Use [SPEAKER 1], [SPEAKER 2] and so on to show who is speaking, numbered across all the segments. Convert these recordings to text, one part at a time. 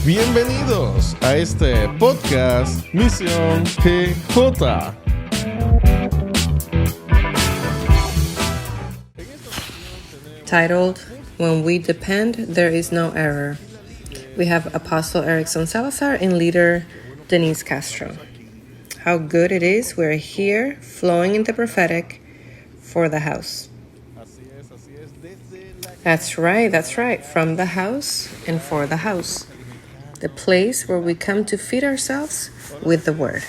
[SPEAKER 1] Bienvenidos a este podcast Misión GJ.
[SPEAKER 2] Titled, When We Depend, There Is No Error. We have Apostle Erickson Salazar and leader Denise Castro. How good it is we're here, flowing in the prophetic for the house. That's right, from the house and for the house. The place where we come to feed ourselves with the word.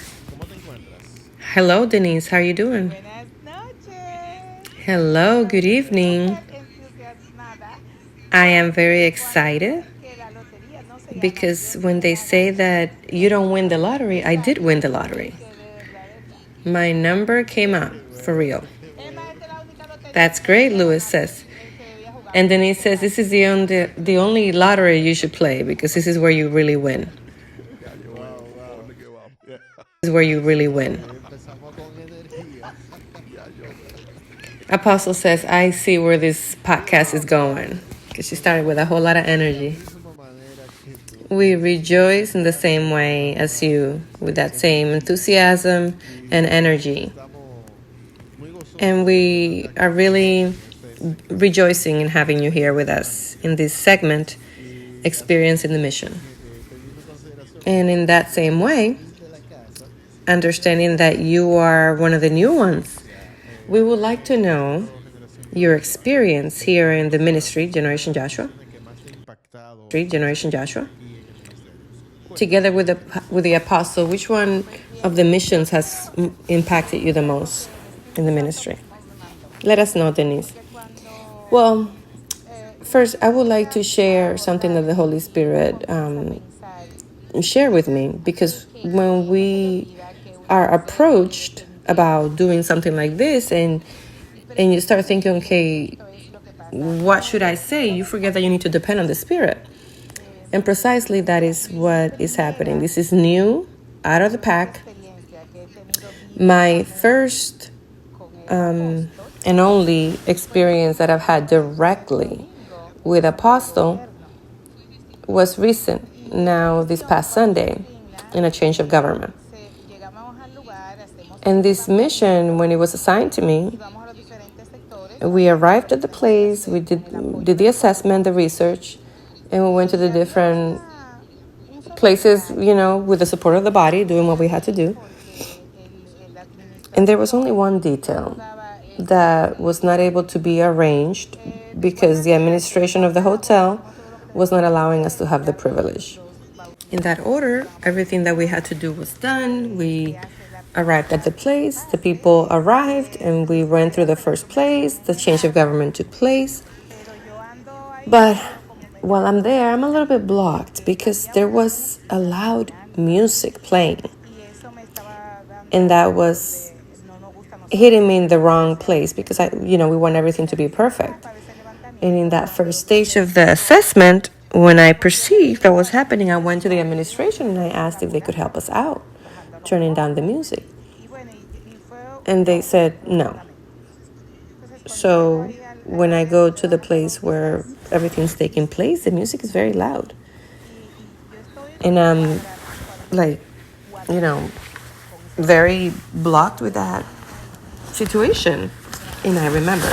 [SPEAKER 2] Hello, Denise, how are you doing?
[SPEAKER 3] Buenas noches.
[SPEAKER 2] Hello, good evening.
[SPEAKER 3] Entusiasmada
[SPEAKER 2] I am very excited
[SPEAKER 3] que la lotería no se llama
[SPEAKER 2] because when they say that you don't win the lottery, I did win the lottery.
[SPEAKER 3] que de verdad.
[SPEAKER 2] My number came up, for real.
[SPEAKER 3] Emma, esta es la única lotería
[SPEAKER 2] That's great, Louis says.
[SPEAKER 3] que debía jugar.
[SPEAKER 2] And Denise says this is the only lottery you should play because this is where you really win. This is where you really win. Apostle says, I see where this podcast is going because she started with a whole lot of energy. We rejoice in the same way as you, with that same enthusiasm and energy. And we are really rejoicing in having you here with us in this segment, Experiencing the Mission. And in that same way, understanding that you are one of the new ones, we would like to know your experience here in the ministry, Generation Joshua. Together with the apostle, which one of the missions has impacted you the most in the ministry? Let us know, Denise. Well, first, I would like to share something that the Holy Spirit shared with me, because when we are approached about doing something like this and you start thinking, okay, what should I say? You forget that you need to depend on the Spirit. And precisely that is what is happening. This is new, out of the pack. My first and only experience that I've had directly with Apostle was recent, now this past Sunday, in a change of government. And this mission, when it was assigned to me, we arrived at the place, we did the assessment, the research, and we went to the different places, with the support of the body, doing what we had to do. And there was only one detail that was not able to be arranged because the administration of the hotel was not allowing us to have the privilege. In that order, everything that we had to do was done. We arrived at the place, the people arrived, and we went through the first place. The change of government took place. But while I'm there, I'm a little bit blocked because there was a loud music playing. And that was hitting me in the wrong place because we want everything to be perfect. And in that first stage of the assessment, when I perceived what was happening, I went to the administration and I asked if they could help us out, turning down the music. And they said no. So when I go to the place where everything's taking place, the music is very loud. And I'm very blocked with that situation. And I remember,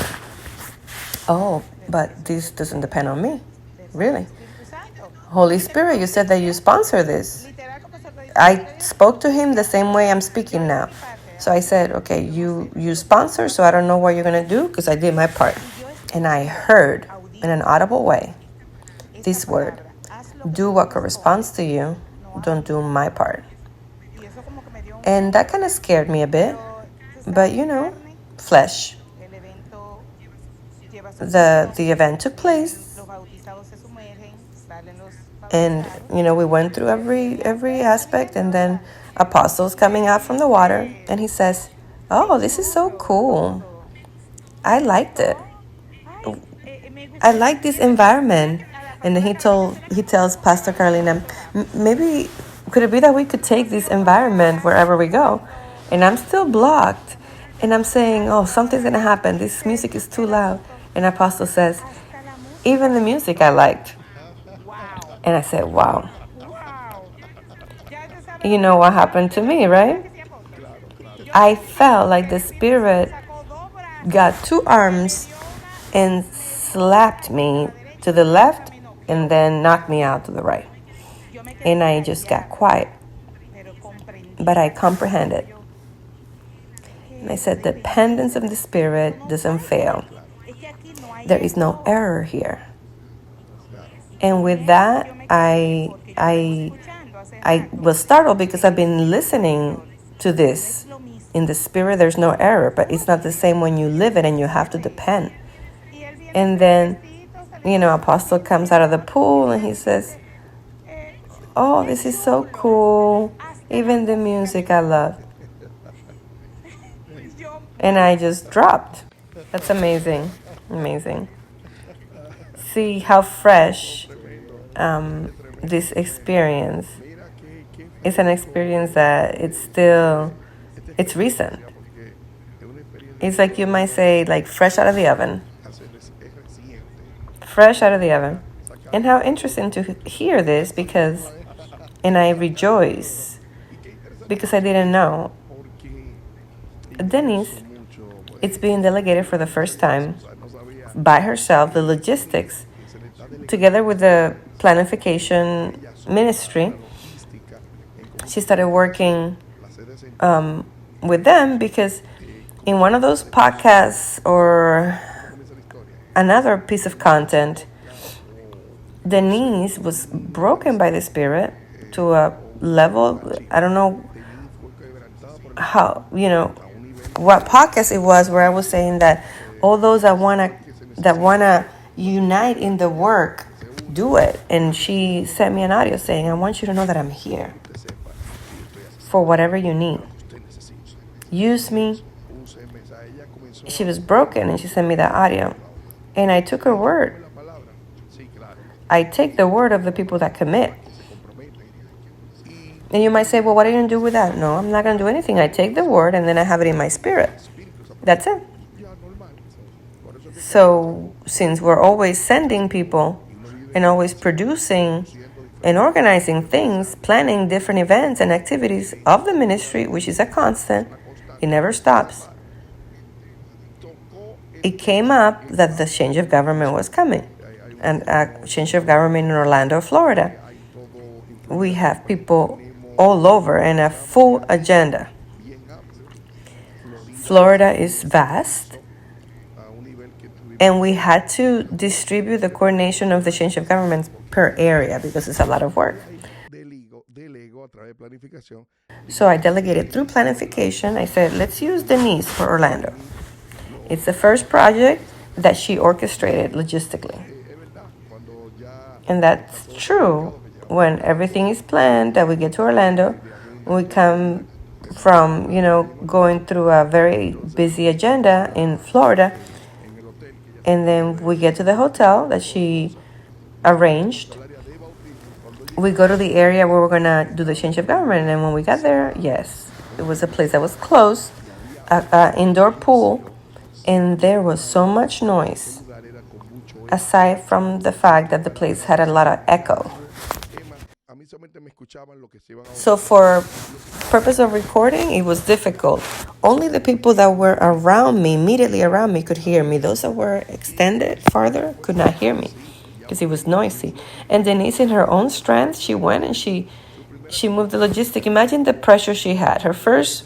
[SPEAKER 2] but this doesn't depend on me. Really? Holy Spirit, you said that you sponsor this. I spoke to him the same way I'm speaking now. So I said, okay, you sponsor, so I don't know what you're going to do because I did my part. And I heard in an audible way this word, do what corresponds to you, don't do my part. And that kind of scared me a bit, but flesh. The event took place, and we went through every aspect, and then Apostle's coming out from the water, and he says, oh, this is so cool. I liked it. I like this environment. And then he tells Pastor Carolina, maybe could it be that we could take this environment wherever we go? And I'm still blocked. And I'm saying, oh, something's going to happen. This music is too loud. And Apostle says, even the music I liked. And I said, wow. You know what happened to me, right? I felt like the Spirit got two arms and slapped me to the left and then knocked me out to the right. And I just got quiet. But I comprehended. And I said, the dependence of the Spirit doesn't fail. There is no error here. And with that, I was startled because I've been listening to this. In the Spirit, there's no error, but it's not the same when you live it and you have to depend. And then, Apostle comes out of the pool and he says, oh, this is so cool. Even the music I love. And I just dropped. That's amazing. Amazing. See how fresh this experience is. An experience that it's recent. It's like you might say, like fresh out of the oven. Fresh out of the oven. And how interesting to hear this and I rejoice because I didn't know. Denise, it's being delegated for the first time by herself, the logistics, together with the planification ministry. She started working with them because in one of those podcasts or another piece of content, Denise was broken by the Spirit to a level, I don't know how, what podcast it was, where I was saying that all those that wanna unite in the work, do it. And she sent me an audio saying, I want you to know that I'm here for whatever you need. Use me. She was broken and she sent me that audio. And I took her word. I take the word of the people that commit. And you might say, well, what are you going to do with that? No, I'm not going to do anything. I take the word and then I have it in my spirit. That's it. So since we're always sending people and always producing and organizing things, planning different events and activities of the ministry, which is a constant, it never stops. It came up that the change of government was coming, and a change of government in Orlando, Florida. We have people all over and a full agenda. Florida is vast, and we had to distribute the coordination of the change of government per area because it's a lot of work. So I delegated through planification. I said, let's use Denise for Orlando. It's the first project that she orchestrated logistically. And that's true. When everything is planned, that we get to Orlando, we come from, going through a very busy agenda in Florida. And then we get to the hotel that she arranged. We go to the area where we're going to do the change of government. And when we got there, yes, it was a place that was closed, an indoor pool. And there was so much noise, aside from the fact that the place had a lot of echo. So for purpose of recording, it was difficult. Only the people that were around me, immediately around me, could hear me. Those that were extended farther could not hear me because it was noisy. And Denise, in her own strength, she went and she moved the logistic. Imagine the pressure she had. Her first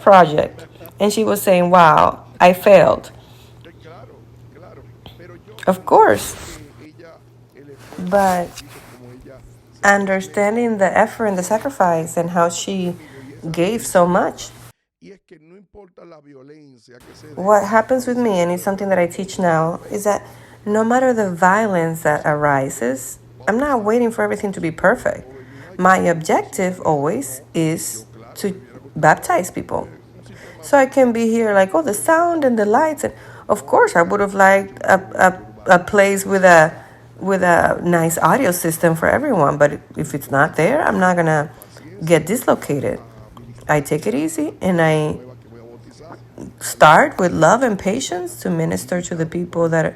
[SPEAKER 2] project, and she was saying, "Wow, I failed." Of course, but understanding the effort and the sacrifice and how she gave so much. What happens with me, and it's something that I teach now, is that no matter the violence that arises, I'm not waiting for everything to be perfect. My objective always is to baptize people. So I can be here like, oh, the sound and the lights. And of course, I would have liked a place with a nice audio system for everyone. But if it's not there, I'm not going to get dislocated. I take it easy and I start with love and patience to minister to the people that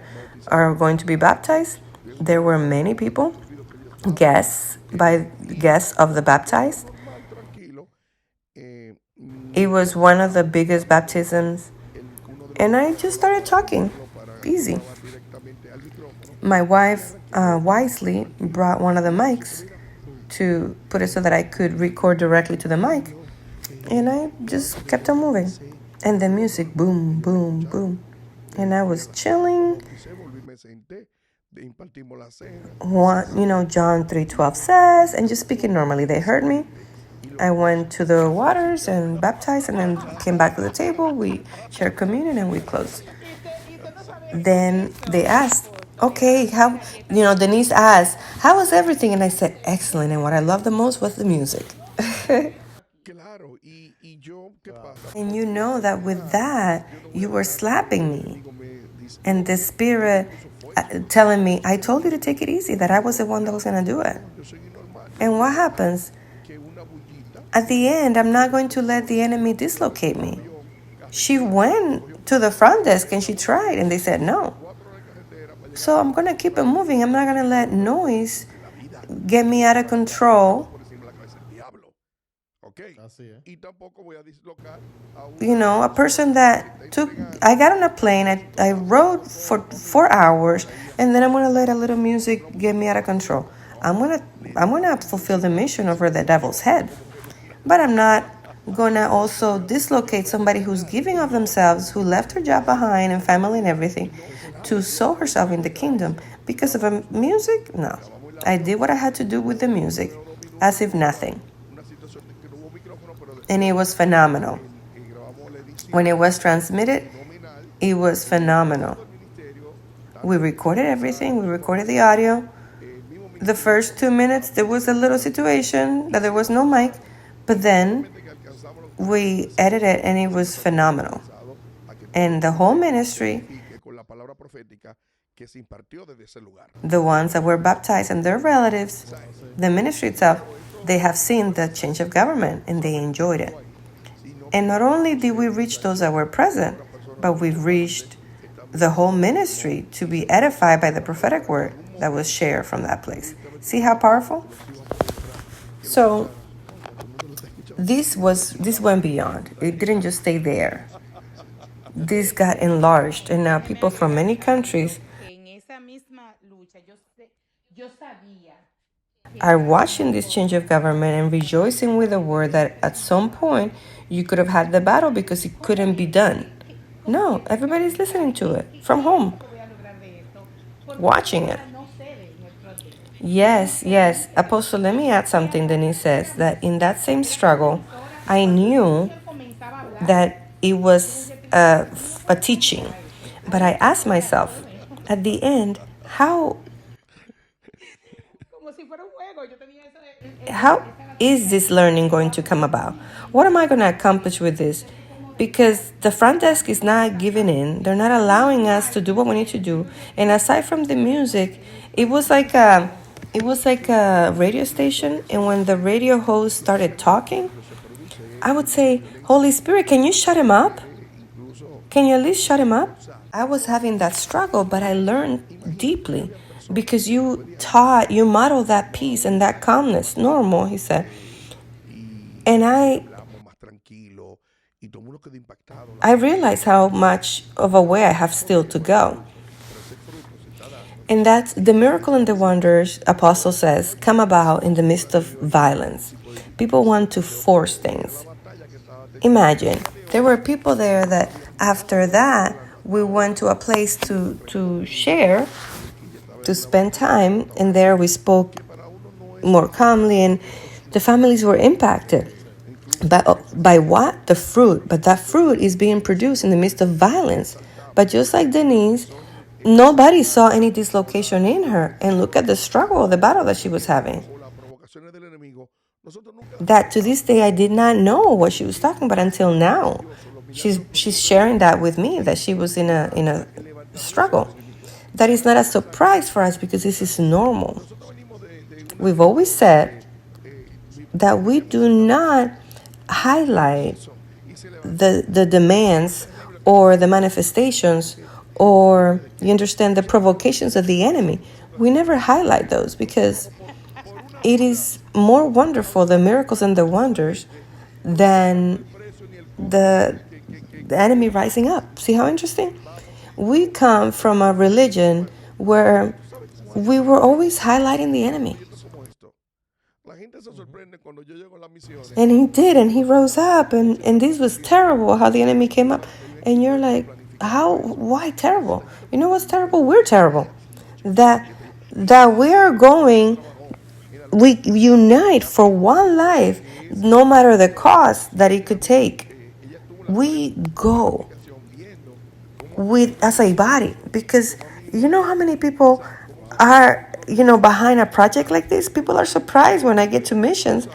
[SPEAKER 2] are going to be baptized. There were many people, guests of the baptized. It was one of the biggest baptisms, and I just started talking. Easy. My wife wisely brought one of the mics to put it so that I could record directly to the mic, and I just kept on moving. And the music, boom, boom, boom. And I was chilling. John 3:12 says, and just speaking normally. They heard me. I went to the waters and baptized, and then came back to the table. We shared communion, and we closed. Then they asked, okay, how, Denise asked, how was everything? And I said, excellent. And what I loved the most was the music. And you know that with that, you were slapping me. And the Spirit telling me, I told you to take it easy, that I was the one that was going to do it. And what happens? At the end, I'm not going to let the enemy dislocate me. She went to the front desk and she tried, and they said no. So I'm going to keep it moving. I'm not going to let noise get me out of control. A person that I got on a plane, I rode for 4 hours, and then I'm going to let a little music get me out of control. I'm going to fulfill the mission over the devil's head. But I'm not going to also dislocate somebody who's giving of themselves, who left her job behind and family and everything, to sow herself in the kingdom. Because of a music? No. I did what I had to do with the music, as if nothing. And it was phenomenal. When it was transmitted, it was phenomenal. We recorded everything. We recorded the audio. The first 2 minutes, there was a little situation that there was no mic, but then we edited, and it was phenomenal. And the whole ministry, the ones that were baptized and their relatives, the ministry itself, they have seen the change of government, and they enjoyed it. And not only did we reach those that were present, but we reached the whole ministry to be edified by the prophetic word that was shared from that place. See how powerful? So this went beyond. It didn't just stay there. This got enlarged, and now people from many countries are watching this change of government and rejoicing with the word that at some point you could have had the battle because it couldn't be done. No, everybody's listening to it from home, watching it. Yes. Apostle, let me add something. Denise says that in that same struggle, I knew that it was a teaching. But I asked myself, at the end, how is this learning going to come about? What am I going to accomplish with this? Because the front desk is not giving in. They're not allowing us to do what we need to do. And aside from the music, it was like a radio station. And when the radio host started talking, I would say, Holy Spirit, can you shut him up? Can you at least shut him up? I was having that struggle, but I learned deeply because you modeled that peace and that calmness. Normal, he said. And I realize how much of a way I have still to go. And that's the miracle and the wonders, Apostle says, come about in the midst of violence. People want to force things. Imagine, there were people there that after that, we went to a place to share, to spend time, and there we spoke more calmly, and the families were impacted. By what? The fruit. But that fruit is being produced in the midst of violence. But just like Denise, nobody saw any dislocation in her. And look at the struggle, the battle that she was having. That to this day, I did not know what she was talking about until now. She's sharing that with me, that she was in a struggle. That is not a surprise for us because this is normal. We've always said that we do not highlight the demands or the manifestations or, you understand, the provocations of the enemy. We never highlight those because it is more wonderful, the miracles and the wonders, than the enemy rising up. See how interesting? We come from a religion where we were always highlighting the enemy. And he did, and he rose up, and this was terrible how the enemy came up. And you're like, why terrible? You know what's terrible? We're terrible. That we're going, we unite for one life, no matter the cost that it could take. We go with as a body, because you know how many people are behind a project like this. People are surprised when I get to missions,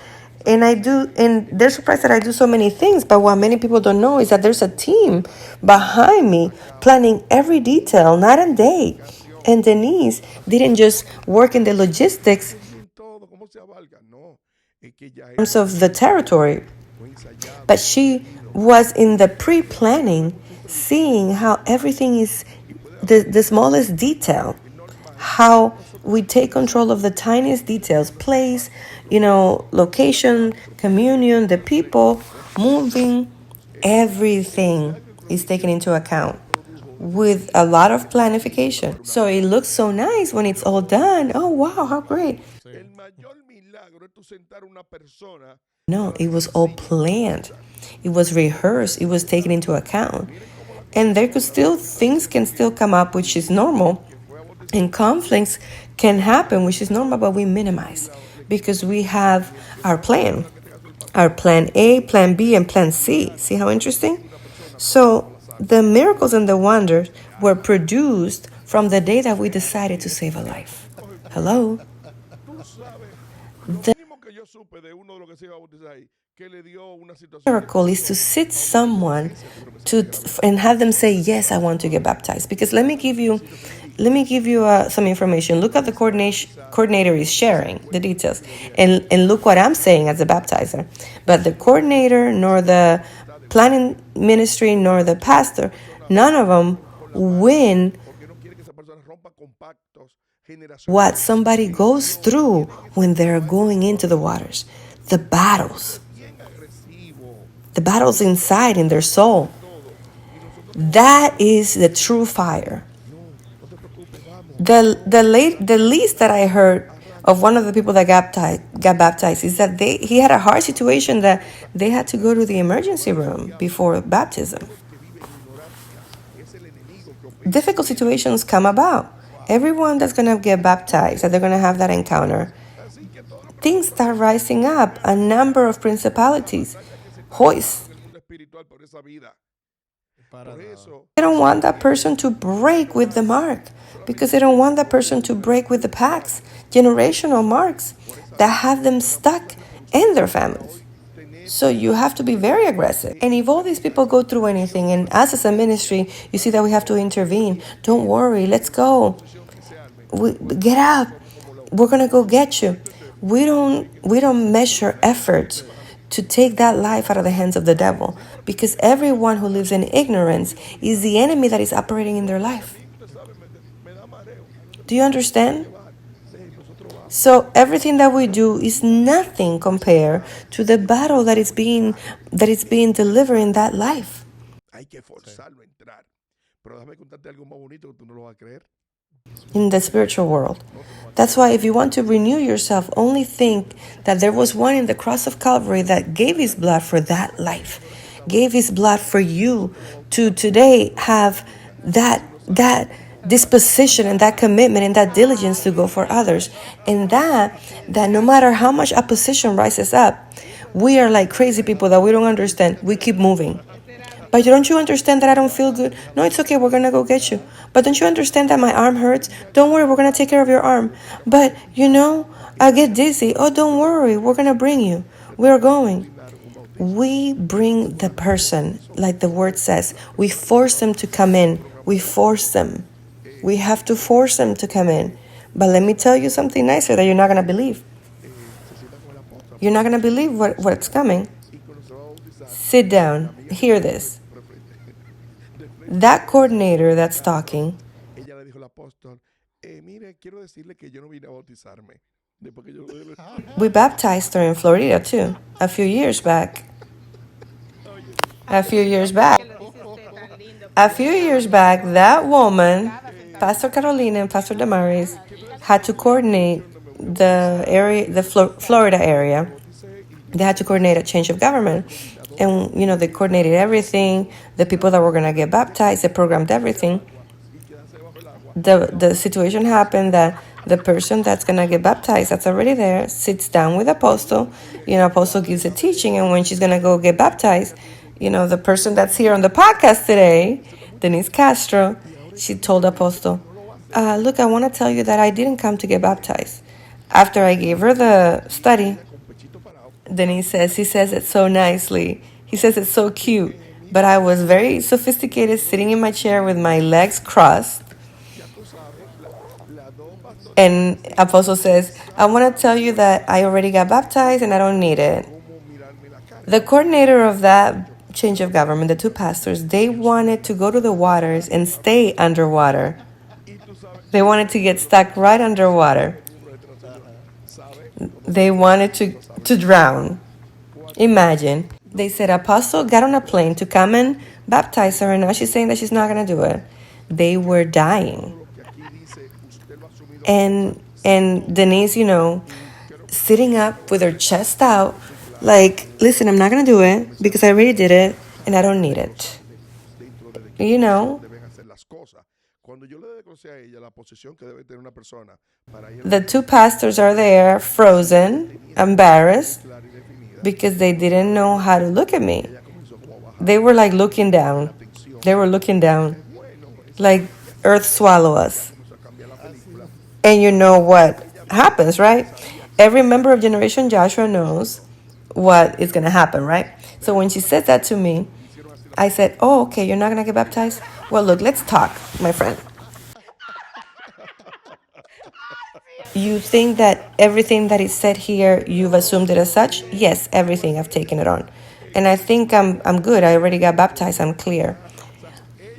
[SPEAKER 2] and they're surprised that I do so many things. But what many people don't know is that there's a team behind me planning every detail, night and day. And Denise didn't just work in the logistics in terms of the territory, but she was in the pre-planning, seeing how everything is the smallest detail, how we take control of the tiniest details, place, location, communion, the people, moving, everything is taken into account with a lot of planification. So it looks so nice when it's all done. Oh, wow, how great. No, it was all planned. It was rehearsed. It was taken into account. And things can still come up, which is normal. And conflicts can happen, which is normal, but we minimize because we have our plan A, plan B, and plan C. See how interesting? So the miracles and the wonders were produced from the day that we decided to save a life. Hello? The miracle is to sit someone and have them say, yes, I want to get baptized. Because let me give you some information. Look at the coordinator is sharing the details, and look what I'm saying as a baptizer. But the coordinator, nor the planning ministry, nor the pastor, none of them win what somebody goes through when they're going into the waters. The battles inside in their soul. That is the true fire. The least that I heard of one of the people that got baptized is that he had a hard situation that they had to go to the emergency room before baptism. Difficult situations come about. Everyone that's going to get baptized, that they're going to have that encounter, things start rising up. A number of principalities hoist. They don't want that person to break with the mark, because they don't want that person to break with the pacts, generational marks that have them stuck in their families. So you have to be very aggressive. And if all these people go through anything, and us as a ministry, you see that we have to intervene. Don't worry, let's go. Get up. We're going to go get you. We don't measure efforts to take that life out of the hands of the devil, because everyone who lives in ignorance is the enemy that is operating in their life. Do you understand? So everything that we do is nothing compared to the battle that is being delivered in that life. In the spiritual world. That's why if you want to renew yourself, only think that there was one in the cross of Calvary that gave his blood for that life, gave his blood for you to today have that disposition and that commitment and that diligence to go for others. And that no matter how much opposition rises up, we are like crazy people that we don't understand. We keep moving. But don't you understand that I don't feel good? No, it's okay. We're going to go get you. But don't you understand that my arm hurts? Don't worry. We're going to take care of your arm. But, I get dizzy. Oh, don't worry. We're going to bring you. We're going. We bring the person, like the word says. We force them to come in. We force them. We have to force them to come in. But let me tell you something nicer that you're not going to believe. You're not going to believe what's coming. Sit down. Hear this. That coordinator that's talking, we baptized her in Florida too, a few years back. a few years back.
[SPEAKER 3] Que lo dice usted tan lindo,
[SPEAKER 2] A
[SPEAKER 3] porque
[SPEAKER 2] few
[SPEAKER 3] yo estaba
[SPEAKER 2] years
[SPEAKER 3] viendo
[SPEAKER 2] back,
[SPEAKER 3] cómo
[SPEAKER 2] that woman,
[SPEAKER 3] estaba sentada
[SPEAKER 2] Pastor Carolina and Pastor Damaris, had to coordinate the area, the Florida area. They had to coordinate a change of government. And, they coordinated everything. The people that were going to get baptized, they programmed everything. The situation happened that the person that's going to get baptized, that's already there, sits down with Apostle. Apostle gives a teaching. And when she's going to go get baptized, the person that's here on the podcast today, Denise Castro, she told Apostle, look, I want to tell you that I didn't come to get baptized. After I gave her the study, Denise he says it so nicely. He says it's so cute. But I was very sophisticated sitting in my chair with my legs crossed. And Apostle says, I want to tell you that I already got baptized and I don't need it. The coordinator of that change of government, the two pastors, they wanted to go to the waters and stay underwater. They wanted to get stuck right underwater. They wanted to drown. Imagine. They said Apostle got on a plane to come and baptize her, and now she's saying that she's not going to do it. They were dying. And Denise, sitting up with her chest out, like, listen, I'm not going to do it because I already did it and I don't need it. The two pastors are there, frozen, embarrassed, because they didn't know how to look at me. They were like looking down. They were looking down. Like earth swallow us. And you know what happens, right? Every member of Generation Joshua knows what is going to happen, right? So when she said that to me, I said, oh, okay, you're not going to get baptized? Well, look, let's talk, my friend. You think that everything that is said here, you've assumed it as such? Yes, everything. I've taken it on. And I think I'm good. I already got baptized. I'm clear.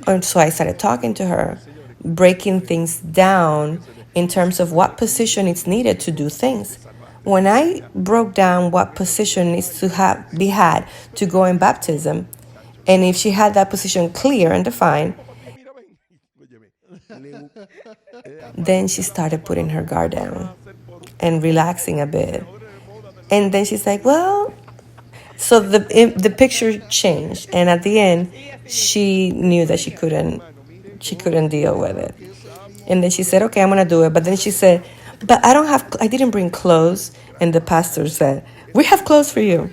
[SPEAKER 2] And so I started talking to her, breaking things down in terms of what position is needed to do things. When I broke down what position needs to be had to go in baptism, and if she had that position clear and defined, then she started putting her guard down and relaxing a bit. And then she's like, well, so the picture changed. And at the end, she knew that she couldn't deal with it. And then she said, okay, I'm going to do it. But then she said, but I didn't bring clothes. And the pastor said, we have clothes for you.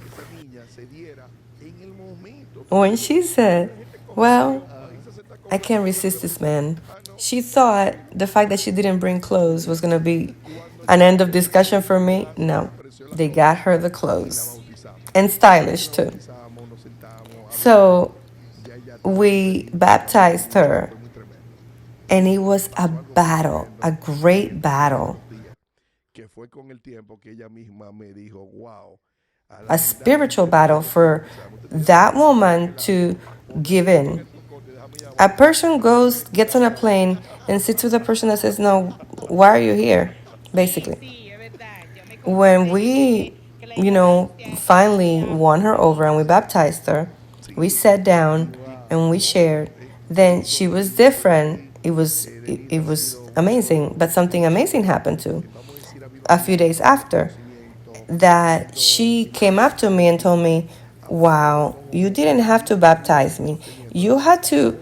[SPEAKER 2] When she said, well, I can't resist this man. She thought the fact that she didn't bring clothes was going to be an end of discussion for me. No, they got her the clothes. And stylish too. So we baptized her. And it was a battle, a great battle. A spiritual battle for that woman to give in. A person gets on a plane and sits with a person that says, no, why are you here? Basically. When we, finally won her over and we baptized her, we sat down and we shared. Then she was different. It was amazing, but something amazing happened too. A few days after, that she came up to me and told me, wow, you didn't have to baptize me. You had to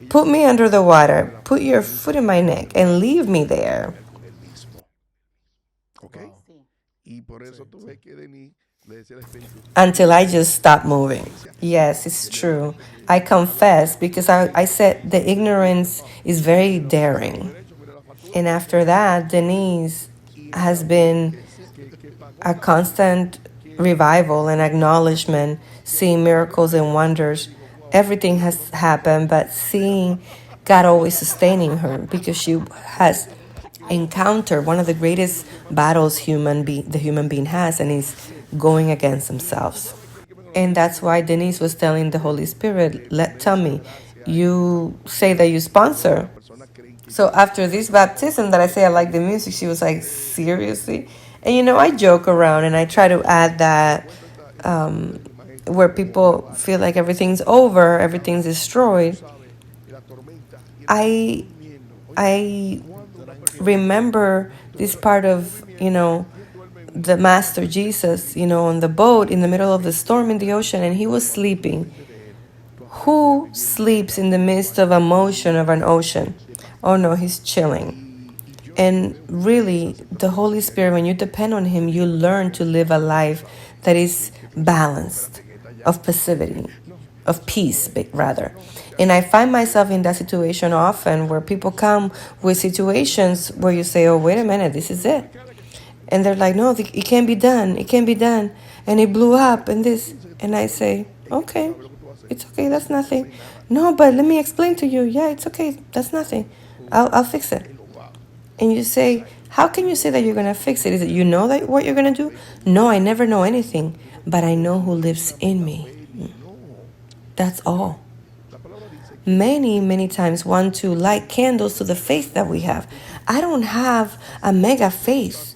[SPEAKER 2] put me under the water, put your foot in my neck, and leave me there. Until I just stopped moving. Yes, it's true. I confess because I said the ignorance is very daring. And after that, Denise has been a constant revival and acknowledgement, seeing miracles and wonders. Everything has happened, but seeing God always sustaining her because she has encountered one of the greatest battles the human being has, and is going against themselves. And that's why Denise was telling the Holy Spirit, tell me, you say that you sponsor. So after this baptism that I say I like the music, she was like, seriously? And I joke around and I try to add that where people feel like everything's over, everything's destroyed, I I remember this part of, the Master Jesus, on the boat in the middle of the storm in the ocean, and he was sleeping. Who sleeps in the midst of a motion of an ocean? Oh no, he's chilling. And really, the Holy Spirit, when you depend on him, you learn to live a life that is balanced, of passivity, of peace, rather. And I find myself in that situation often, where people come with situations where you say, oh, wait a minute, this is it. And they're like, no, it can't be done. It can't be done. And it blew up and this. And I say, okay, it's okay. That's nothing. No, but let me explain to you. Yeah, it's okay. That's nothing. I'll fix it. And you say, how can you say that you're going to fix it? Is it you know that what you're going to do? No, I never know anything, but I know who lives in me. That's all. Many, many times want to light candles to the faith that we have. I don't have a mega faith.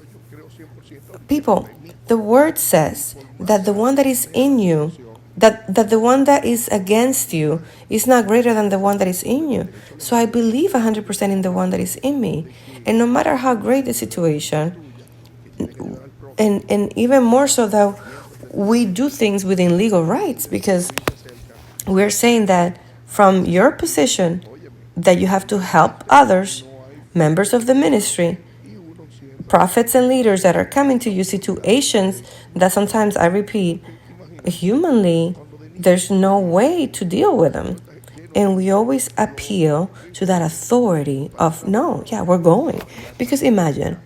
[SPEAKER 2] People, the word says that the one that is in you, that the one that is against you is not greater than the one that is in you. So I believe 100% in the one that is in me. And no matter how great the situation, and even more so that we do things within legal rights, because we're saying that from your position that you have to help others, members of the ministry, prophets and leaders that are coming to you, situations that sometimes, I repeat, humanly, there's no way to deal with them. And we always appeal to that authority of, no, yeah, we're going. Because imagine,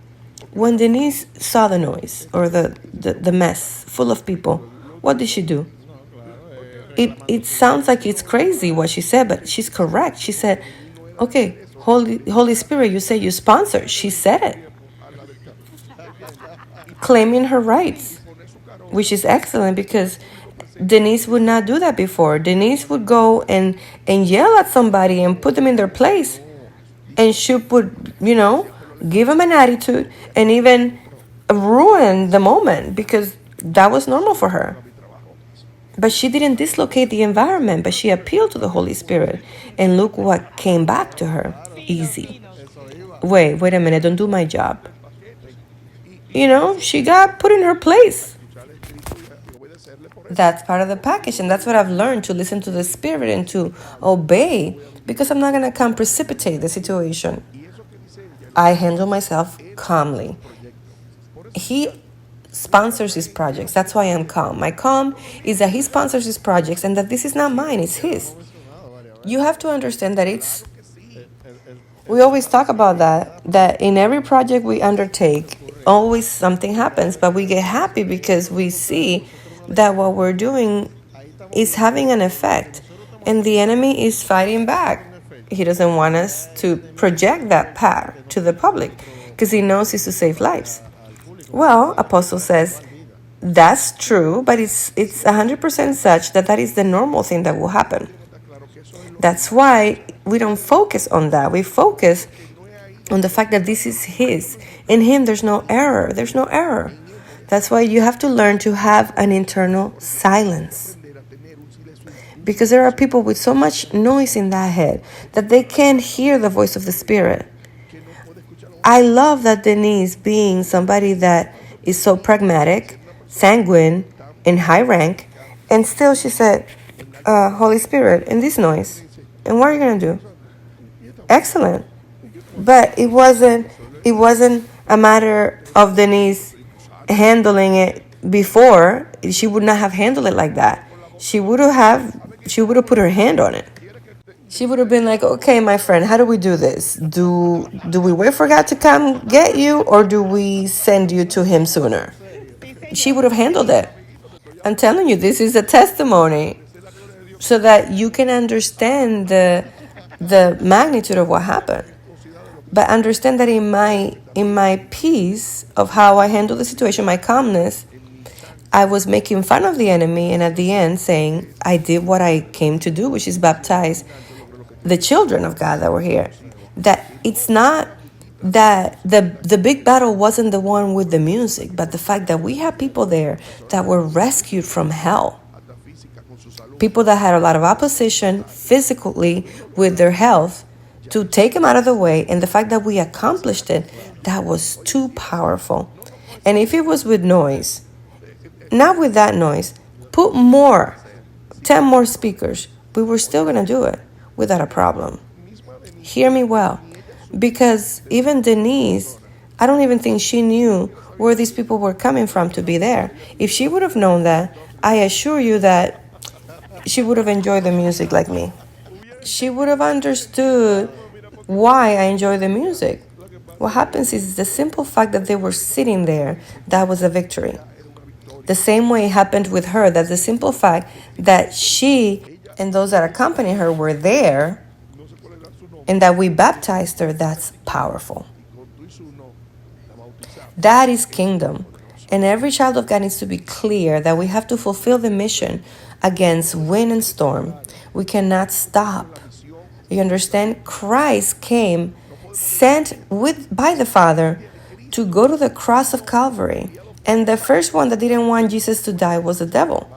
[SPEAKER 2] when Denise saw the noise or the mess full of people, what did she do? It sounds like it's crazy what she said, but she's correct. She said, okay, Holy Spirit, you say you sponsor. She said it. Claiming her rights, which is excellent, because Denise would not do that before. Denise would go and yell at somebody and put them in their place. And she would, give them an attitude and even ruin the moment, because that was normal for her. But she didn't dislocate the environment, but she appealed to the Holy Spirit. And look what came back to her. Easy. Wait a minute, don't do my job. She got put in her place. That's part of the package, and that's what I've learned, to listen to the Spirit and to obey, because I'm not going to come precipitate the situation. I handle myself calmly. He sponsors his projects. That's why I'm calm. My calm is that he sponsors his projects and that this is not mine, it's his. You have to understand that we always talk about that in every project we undertake, always something happens, but we get happy because we see that what we're doing is having an effect, and the enemy is fighting back. He doesn't want us to project that power to the public because he knows it's to save lives. Well, Apostle says that's true, but it's 100% such that is the normal thing that will happen. That's why we don't focus on that. We focus on the fact that this is his. In him, there's no error. There's no error. That's why you have to learn to have an internal silence. Because there are people with so much noise in that head that they can't hear the voice of the Spirit. I love that Denise, being somebody that is so pragmatic, sanguine, in high rank, and still she said, Holy Spirit, in this noise. And what are you going to do? Excellent. But it wasn't a matter of Denise handling it before. She would not have handled it like that. She would have put her hand on it. She would have been like, okay, my friend, how do we do this? Do we wait for God to come get you, or do we send you to him sooner? She would have handled it. I'm telling you, this is a testimony so that you can understand the magnitude of what happened. But understand that in my peace of how I handle the situation, my calmness, I was making fun of the enemy, and at the end saying, I did what I came to do, which is baptize the children of God that were here. That it's not that the big battle wasn't the one with the music, but the fact that we have people there that were rescued from hell. people that had a lot of opposition physically with their health, to take them out of the way. And the fact that we accomplished it, that was too powerful. And if it was with noise, not with that noise, put 10 more speakers, we were still going to do it without a problem. Hear me well. Because even Denise, I don't even think she knew where these people were coming from to be there. If she would have known that, I assure you that she would have enjoyed the music like me. She would have understood why I enjoy the music. What happens is the simple fact that they were sitting there, that was a victory. The same way it happened with her, that the simple fact that she and those that accompanied her were there and that we baptized her, that's powerful. That is kingdom. And every child of God needs to be clear that we have to fulfill the mission against wind and storm. We cannot stop. You understand? Christ came, sent by the Father to go to the cross of Calvary. And the first one that didn't want Jesus to die was the devil.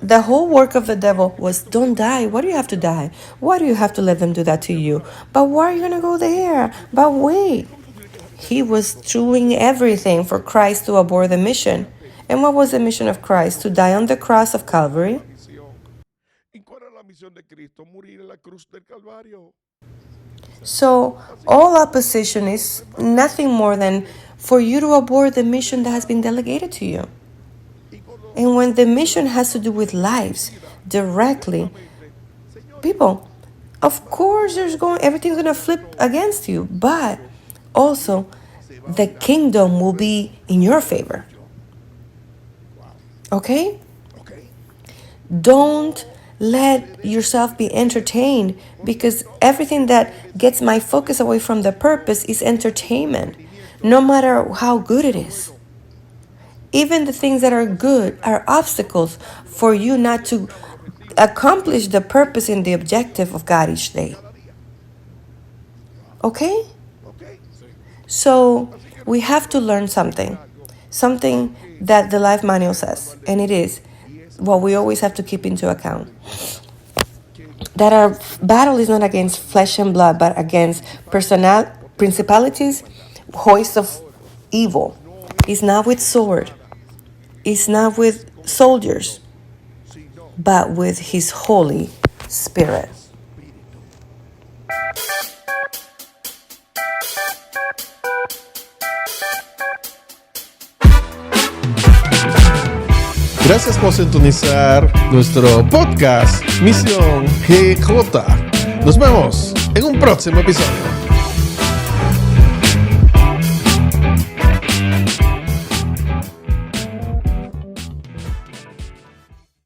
[SPEAKER 2] The whole work of the devil was, don't die. Why do you have to die? Why do you have to let them do that to you? But why are you going to go there? But wait. He was doing everything for Christ to abort the mission. And what was the mission of Christ? To die on the cross of Calvary. So all opposition is nothing more than for you to abort the mission that has been delegated to you. And when the mission has to do with lives directly, people, of course everything's going to flip against you, but also the kingdom will be in your favor. Okay? Don't let yourself be entertained, because everything that gets my focus away from the purpose is entertainment, no matter how good it is. Even the things that are good are obstacles for you not to accomplish the purpose and the objective of God each day. Okay? So we have to learn something that the Life Manual says, and it is what we always have to keep into account. That our battle is not against flesh and blood, but against principalities, hosts of evil. It's not with sword. It's not with soldiers, but with His Holy Spirit.
[SPEAKER 1] Gracias por sintonizar nuestro podcast Misión GJ. Nos vemos en un próximo episodio.